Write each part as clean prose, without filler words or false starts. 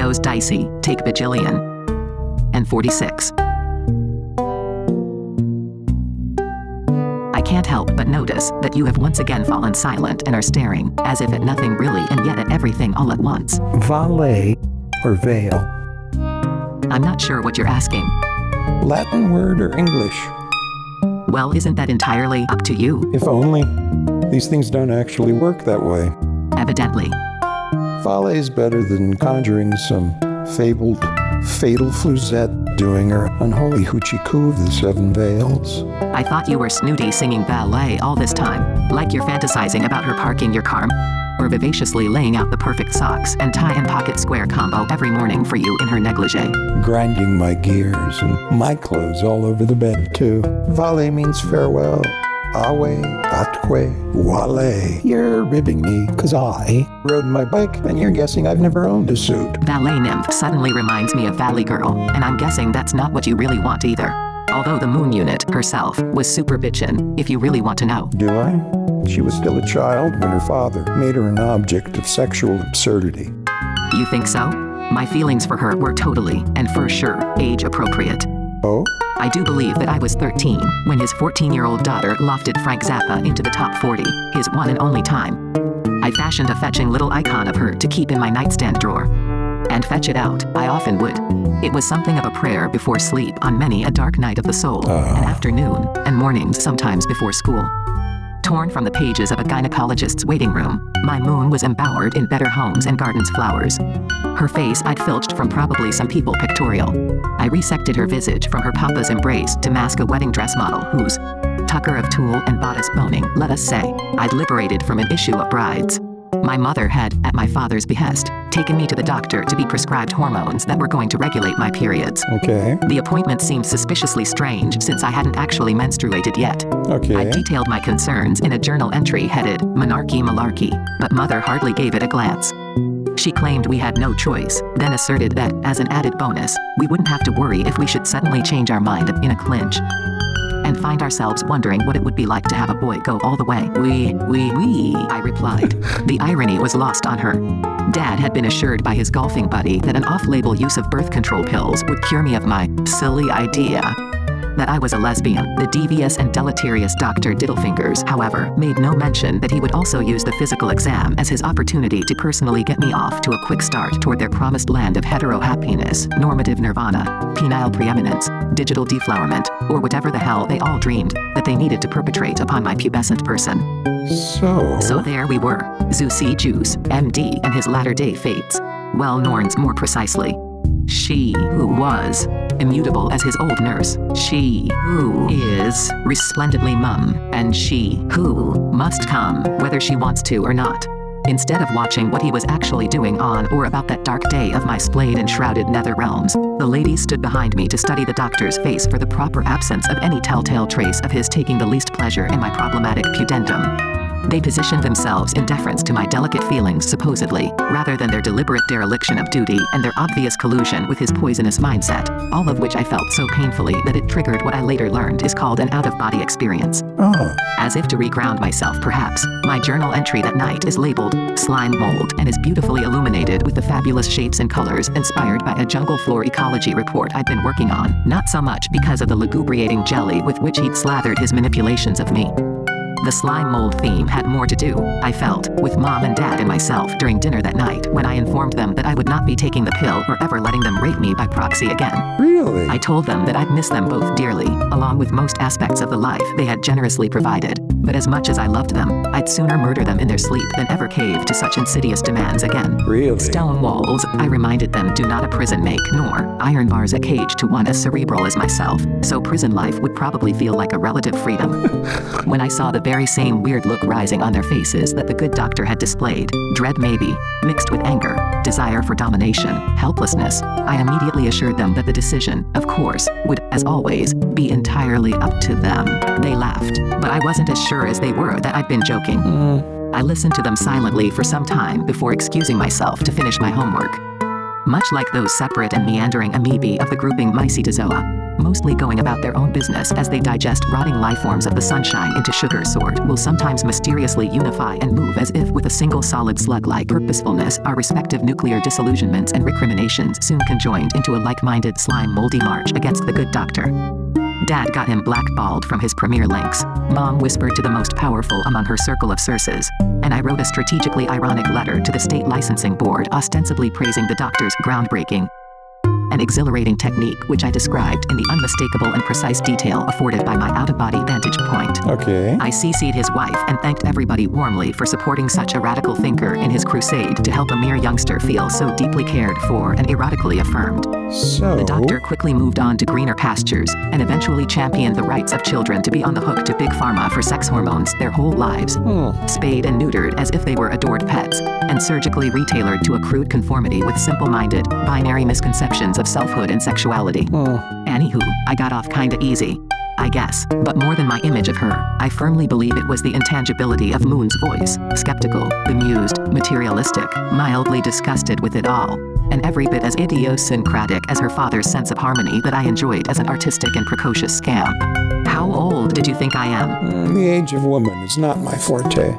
chose Dicey, take bajillion. And 46. I can't help but notice that you have once again fallen silent and are staring, as if at nothing really and yet at everything all at once. Valet or veil? I'm not sure what you're asking. Latin word or English? Well, isn't that entirely up to you? If only. These things don't actually work that way. Evidently. Valet's better than conjuring some fabled, fatal fluzette doing her unholy hoochie coo of the seven veils. I thought you were snooty singing ballet all this time, like you're fantasizing about her parking your car, or vivaciously laying out the perfect socks and tie and pocket square combo every morning for you in her negligee. Grinding my gears and my clothes all over the bed, too. Valet means farewell. Awe, atque, wale. You're ribbing me, 'cause I rode my bike, and you're guessing I've never owned a suit. Ballet nymph suddenly reminds me of Valley Girl, and I'm guessing that's not what you really want either. Although the moon unit herself was super bitchin', if you really want to know. Do I? She was still a child when her father made her an object of sexual absurdity. You think so? My feelings for her were totally, and for sure, age appropriate. Oh? I do believe that I was 13 when his 14-year-old daughter lofted Frank Zappa into the top 40, his one and only time. I fashioned a fetching little icon of her to keep in my nightstand drawer. And fetch it out, I often would. It was something of a prayer before sleep on many a dark night of the soul, an afternoon, and mornings sometimes before school. Torn from the pages of a gynecologist's waiting room, my moon was embowered in better homes and gardens flowers. Her face I'd filched from probably some People pictorial. I resected her visage from her papa's embrace to mask a wedding dress model whose tucker of tulle and bodice boning, let us say, I'd liberated from an issue of brides. My mother had, at my father's behest, taken me to the doctor to be prescribed hormones that were going to regulate my periods. Okay. The appointment seemed suspiciously strange since I hadn't actually menstruated yet. Okay. I detailed my concerns in a journal entry headed, Monarchy Malarkey, but Mother hardly gave it a glance. She claimed we had no choice, then asserted that, as an added bonus, we wouldn't have to worry if we should suddenly change our mind in a clinch and find ourselves wondering what it would be like to have a boy go all the way. We, I replied. The irony was lost on her. Dad had been assured by his golfing buddy that an off-label use of birth control pills would cure me of my silly idea that I was a lesbian. The devious and deleterious Dr. Diddlefingers, however, made no mention that he would also use the physical exam as his opportunity to personally get me off to a quick start toward their promised land of hetero-happiness, normative nirvana, penile preeminence, digital deflowerment, or whatever the hell they all dreamed that they needed to perpetrate upon my pubescent person. So there we were, Zeusy Juice, MD, and his latter-day fates. Well, Norns more precisely. She who was immutable as his old nurse, she who is resplendently mum, and she who must come whether she wants to or not. Instead of watching what he was actually doing on or about that dark day of my splayed and shrouded nether realms, the ladies stood behind me to study the doctor's face for the proper absence of any telltale trace of his taking the least pleasure in my problematic pudendum. They positioned themselves in deference to my delicate feelings supposedly, rather than their deliberate dereliction of duty and their obvious collusion with his poisonous mindset, all of which I felt so painfully that it triggered what I later learned is called an out-of-body experience. As if to reground myself perhaps, my journal entry that night is labeled, Slime Mold, and is beautifully illuminated with the fabulous shapes and colors inspired by a jungle floor ecology report I'd been working on, not so much because of the lugubriating jelly with which he'd slathered his manipulations of me. The slime mold theme had more to do, I felt, with Mom and Dad and myself during dinner that night when I informed them that I would not be taking the pill or ever letting them rape me by proxy again. Really? I told them that I'd miss them both dearly, along with most aspects of the life they had generously provided, but as much as I loved them, I'd sooner murder them in their sleep than ever cave to such insidious demands again. Really? Stone walls, I reminded them, do not a prison make, nor iron bars a cage to one as cerebral as myself, so prison life would probably feel like a relative freedom. When I saw the very same weird look rising on their faces that the good doctor had displayed, dread maybe, mixed with anger, desire for domination, helplessness, I immediately assured them that the decision, of course, would, as always, be entirely up to them. They laughed, but I wasn't as sure as they were that I'd been joking. I listened to them silently for some time before excusing myself to finish my homework. Much like those separate and meandering amoebae of the grouping Mycetozoa, mostly going about their own business as they digest rotting life forms of the sunshine into sugar sort, will sometimes mysteriously unify and move as if with a single solid slug-like purposefulness, our respective nuclear disillusionments and recriminations soon conjoined into a like-minded slime moldy march against the good doctor. Dad got him blackballed from his premier links. Mom whispered to the most powerful among her circle of sources. And I wrote a strategically ironic letter to the state licensing board ostensibly praising the doctor's groundbreaking and exhilarating technique, which I described in the unmistakable and precise detail afforded by my out-of-body vantage point. Okay. I CC'd his wife and thanked everybody warmly for supporting such a radical thinker in his crusade to help a mere youngster feel so deeply cared for and erotically affirmed. So... The doctor quickly moved on to greener pastures and eventually championed the rights of children to be on the hook to big pharma for sex hormones their whole lives. Spayed and neutered as if they were adored pets, and surgically retailored to a crude conformity with simple-minded, binary misconceptions of selfhood and sexuality. Anywho, I got off kinda easy, I guess. But more than my image of her, I firmly believe it was the intangibility of Moon's voice. Skeptical, bemused, materialistic, mildly disgusted with it all. And every bit as idiosyncratic as her father's sense of harmony that I enjoyed as an artistic and precocious scamp. How old did you think I am? The age of woman is not my forte.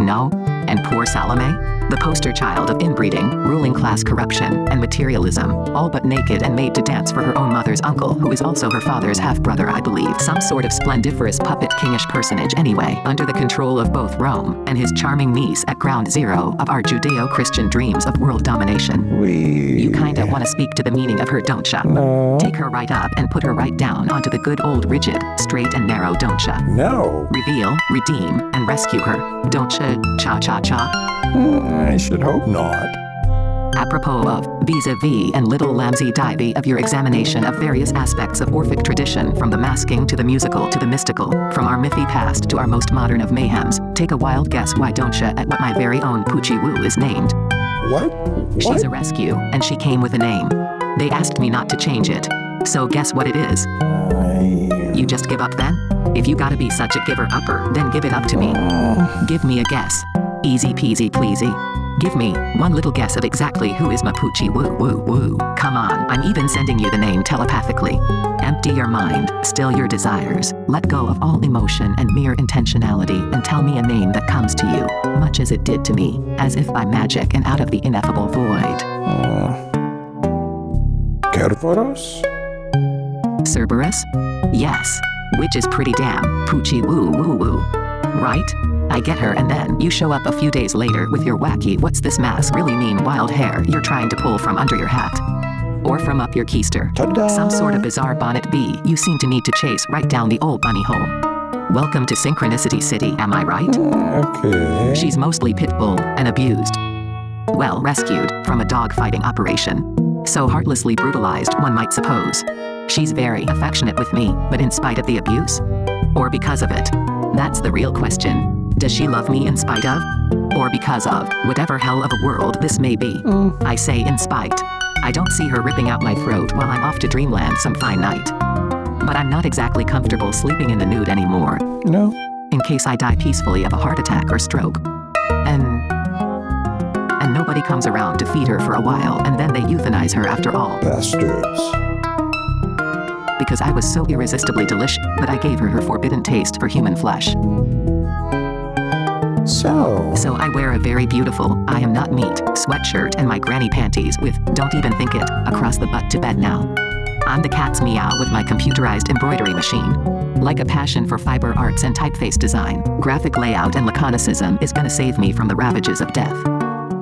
No? And poor Salome? The poster child of inbreeding, ruling class corruption, and materialism, all but naked and made to dance for her own mother's uncle, who is also her father's half-brother, I believe. Some sort of splendiferous puppet kingish personage anyway, under the control of both Rome and his charming niece at ground zero of our Judeo-Christian dreams of world domination. You kinda wanna speak to the meaning of her, don't ya? No. Take her right up and put her right down onto the good old rigid, straight and narrow, don't ya? No. Reveal, redeem, and rescue her, don't ya? Cha-cha-cha? I should hope not. Apropos of, vis-a-vis and little lamsy-divey of your examination of various aspects of Orphic tradition, from the masking to the musical to the mystical, from our mythy past to our most modern of mayhems, take a wild guess, why don't ya, at what my very own Poochie Woo is named. What? She's a rescue, and she came with a name. They asked me not to change it. So guess what it is? You just give up then? If you gotta be such a giver-upper, then give it up to me. Give me a guess. Easy peasy pleasy. Give me one little guess of exactly who is my Poochie Woo Woo Woo. Come on, I'm even sending you the name telepathically. Empty your mind, still your desires, let go of all emotion and mere intentionality, and tell me a name that comes to you, much as it did to me, as if by magic and out of the ineffable void. Kerberos? Cerberus? Yes. Which is pretty damn Poochie Woo Woo Woo. Right? I get her, and then you show up a few days later with your wacky what's this mass really mean wild hair you're trying to pull from under your hat. Or from up your keister. Ta-da! Some sort of bizarre bonnet bee you seem to need to chase right down the old bunny hole. Welcome to Synchronicity City, am I right? Okay. She's mostly pit bull and abused. Well, rescued from a dog-fighting operation. So heartlessly brutalized, one might suppose. She's very affectionate with me, but in spite of the abuse? Or because of it? That's the real question. Does she love me in spite of? Or because of whatever hell of a world this may be? I say in spite. I don't see her ripping out my throat while I'm off to dreamland some fine night. But I'm not exactly comfortable sleeping in the nude anymore. No. In case I die peacefully of a heart attack or stroke. And nobody comes around to feed her for a while, and then they euthanize her after all. Bastards. Because I was so irresistibly delicious that I gave her her forbidden taste for human flesh. So I wear a very beautiful, I am not meat, sweatshirt and my granny panties with, don't even think it, across the butt to bed now. I'm the cat's meow with my computerized embroidery machine. Like a passion for fiber arts and typeface design, graphic layout and laconicism is gonna save me from the ravages of death.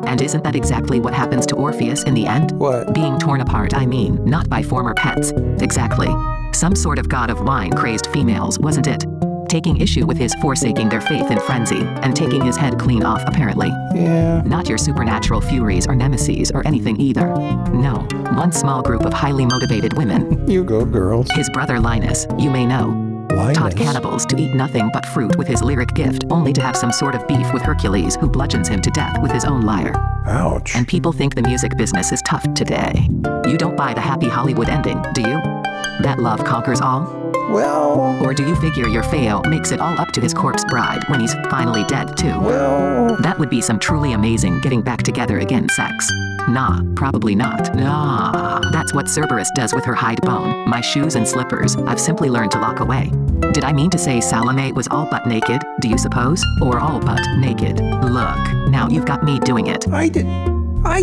And isn't that exactly what happens to Orpheus in the end? What? Being torn apart, I mean, not by former pets. Exactly. Some sort of god of wine-crazed females, wasn't it? Taking issue with his forsaking their faith in frenzy, and taking his head clean off apparently. Yeah. Not your supernatural furies or nemesis or anything either. No, one small group of highly motivated women. You go, girls. His brother Linus, you may know. Linus? Taught cannibals to eat nothing but fruit with his lyric gift, only to have some sort of beef with Hercules, who bludgeons him to death with his own lyre. Ouch. And people think the music business is tough today. You don't buy the happy Hollywood ending, do you? That love conquers all? Well, Or do you figure your Feyo makes it all up to his corpse bride when he's finally dead too? well, That would be some truly amazing getting back together again sex. Nah, probably not. Nah, that's what Cerberus does with her hide bone. My shoes and slippers, I've simply learned to lock away. Did I mean to say Salome was all but naked, do you suppose? Or all but naked? Look, now you've got me doing it. I did.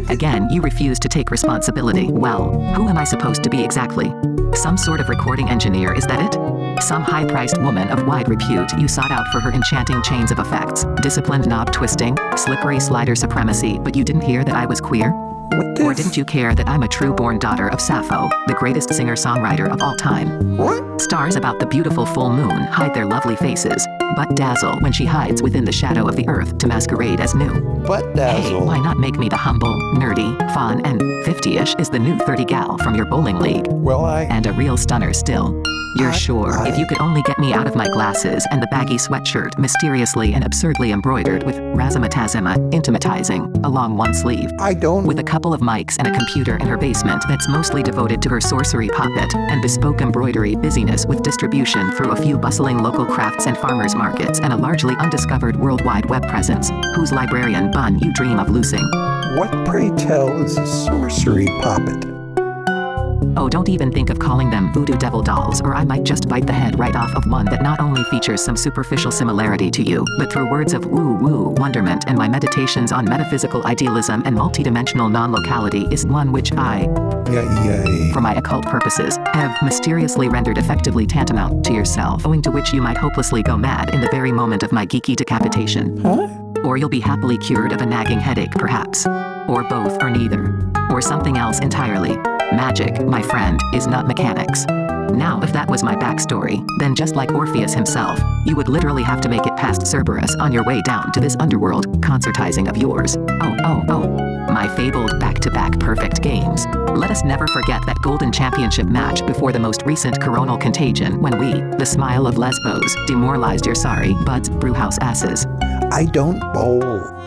Again, you refuse to take responsibility. Well, who am I supposed to be exactly? Some sort of recording engineer, is that it? Some high-priced woman of wide repute you sought out for her enchanting chains of effects, disciplined knob twisting, slippery slider supremacy, but you didn't hear that I was queer? What Or didn't you care that I'm a true-born daughter of Sappho, the greatest singer-songwriter of all time? What? Stars about the beautiful full moon hide their lovely faces, but dazzle when she hides within the shadow of the earth to masquerade as new. But Hey, dazzle. why not make me the humble, nerdy, fun, and 50-ish is the new 30 gal from your bowling league? Well, And a real stunner still. You're sure, I- if you could only get me out of my glasses and the baggy sweatshirt mysteriously and absurdly embroidered with razzmatazima, intimatizing, along one sleeve. I don't. With a couple of mics and a computer in her basement that's mostly devoted to her sorcery puppet and bespoke embroidery busyness with distribution through a few bustling local crafts and farmers markets and a largely undiscovered worldwide web presence, whose librarian bun you dream of loosing. What, pray tell, is a sorcery poppet? Oh, don't even think of calling them voodoo devil dolls, or I might just bite the head right off of one that not only features some superficial similarity to you, but through words of woo-woo wonderment and my meditations on metaphysical idealism and multidimensional non-locality is one which I, Yay. for my occult purposes, have mysteriously rendered effectively tantamount to yourself, owing to which you might hopelessly go mad in the very moment of my geeky decapitation. Huh? Or you'll be happily cured of a nagging headache, perhaps. Or both or neither. Or something else entirely. Magic, my friend, is not mechanics. Now, if that was my backstory, then just like Orpheus himself, you would literally have to make it past Cerberus on your way down to this underworld concertizing of yours. My fabled back-to-back perfect games. Let us never forget that golden championship match before the most recent coronal contagion when we, the smile of Lesbos, demoralized your sorry buds brewhouse asses. I don't bowl.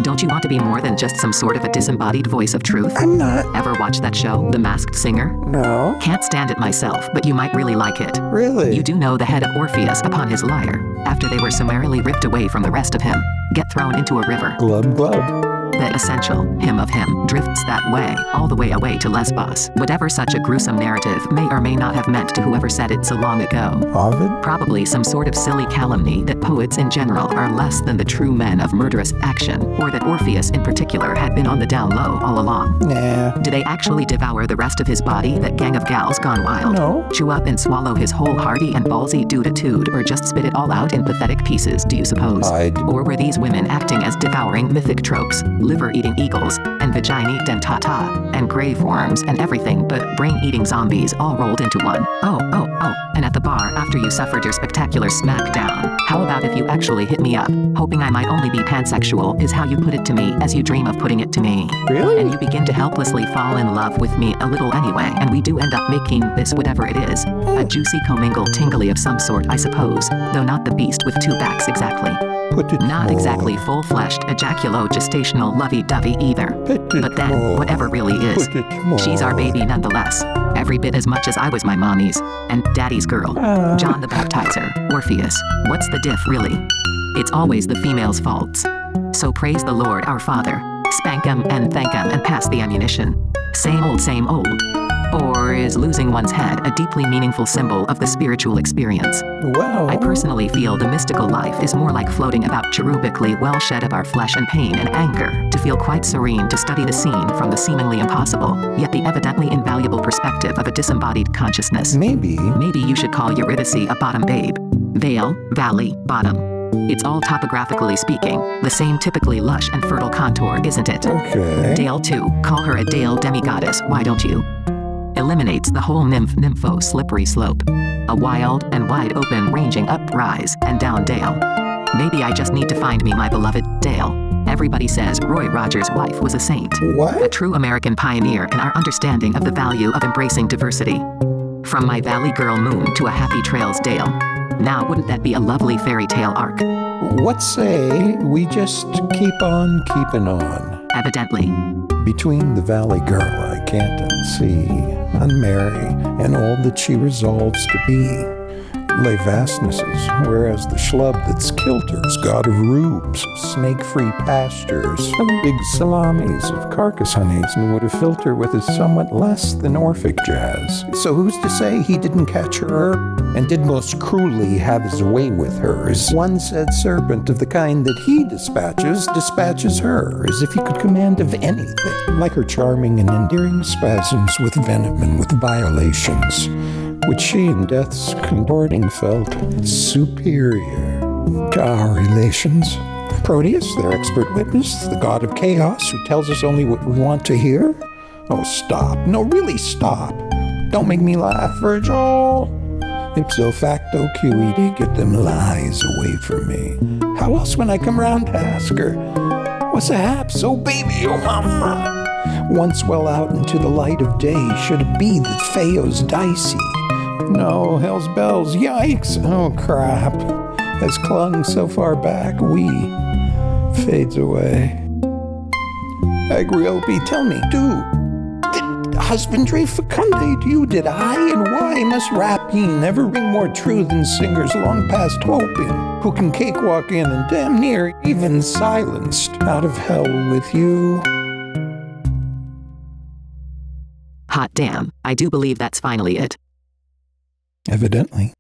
Don't you want to be more than just some sort of a disembodied voice of truth? I'm not. Ever watch that show, The Masked Singer? No. Can't stand it myself, but you might really like it. Really? You do know the head of Orpheus upon his lyre, after they were summarily ripped away from the rest of him, get thrown into a river. Glub glub. The essential him of him drifts that way, all the way away to Lesbos. Whatever such a gruesome narrative may or may not have meant to whoever said it so long ago. Ovid? Probably some sort of silly calumny that poets in general are less than the true men of murderous action, or that Orpheus in particular had been on the down low all along. Nah. Do they actually devour the rest of his body, that gang of gals gone wild? No. Chew up and swallow his whole hearty and ballsy dude-a-tude, or just spit it all out in pathetic pieces, do you suppose? Or were these women acting as devouring mythic tropes, liver-eating eagles, and vagina dentata, and grave worms, and everything but brain-eating zombies all rolled into one? And at the bar after you suffered your spectacular smackdown, how about if you actually hit me up, hoping I might only be pansexual is how you put it to me as you dream of putting it to me. Really? And you begin to helplessly fall in love with me a little anyway, and we do end up making this whatever it is, a juicy commingle tingly of some sort I suppose, though not the beast with two backs exactly. Put it Not more. exactly full-fleshed ejaculo-gestational lovey-dovey either. Put it But then, more. whatever really is, Put it more. she's our baby nonetheless. Every bit as much as I was my mommy's, and daddy's girl. John the Baptizer, Orpheus. What's the diff really? It's always the female's faults. So praise the Lord our Father. Spank 'em and thank 'em and pass the ammunition. Same old, same old. Or is losing one's head a deeply meaningful symbol of the spiritual experience? Well, I personally feel the mystical life is more like floating about cherubically well shed of our flesh and pain and anger, to feel quite serene to study the scene from the seemingly impossible, yet the evidently invaluable perspective of a disembodied consciousness. maybe. Maybe you should call Eurydice a bottom babe. Vale, valley, bottom. It's all topographically speaking, the same typically lush and fertile contour, isn't it? Okay. Dale too, call her a Dale demigoddess, why don't you? Eliminates the whole nympho slippery slope. A wild and wide open ranging up rise and down dale. Maybe I just need to find me my beloved Dale. Everybody says Roy Rogers' wife was a saint. A What? true American pioneer in our understanding of the value of embracing diversity. From my Valley Girl Moon to a Happy Trails Dale. Now wouldn't that be a lovely fairy tale arc? What say we just keep on keeping on? Evidently. Between the valley girl I can't unsee, and Mary, and all that she resolves to be, lay vastnesses, whereas the schlub that's kilter's god of rubes, snake-free pastures, of big salamis, of carcass honeys, and would have filter with his somewhat less than Orphic jazz. So who's to say he didn't catch her, and did most cruelly have his way with her, as one said serpent of the kind that he dispatches her, as if he could command of anything, like her charming and endearing spasms with venom and with violations, which she in death's contorting felt superior to our relations. Proteus, their expert witness, the god of chaos, who tells us only what we want to hear? Oh, stop. No, really stop. Don't make me laugh, Virgil. Ipso facto QED, get them lies away from me. How else when I come round to ask her, what's the haps, oh baby, oh mama? Once well out into the light of day, should it be that Feyo's Dicey? No, hell's bells, yikes, oh crap, has clung so far back, fades away. Agriope, tell me, did husbandry fecundate you? Did I, and why must rapine never ring more true than singers long past hoping, who can cakewalk in and damn near even silenced out of hell with you? Hot damn, I do believe that's finally it. Evidently.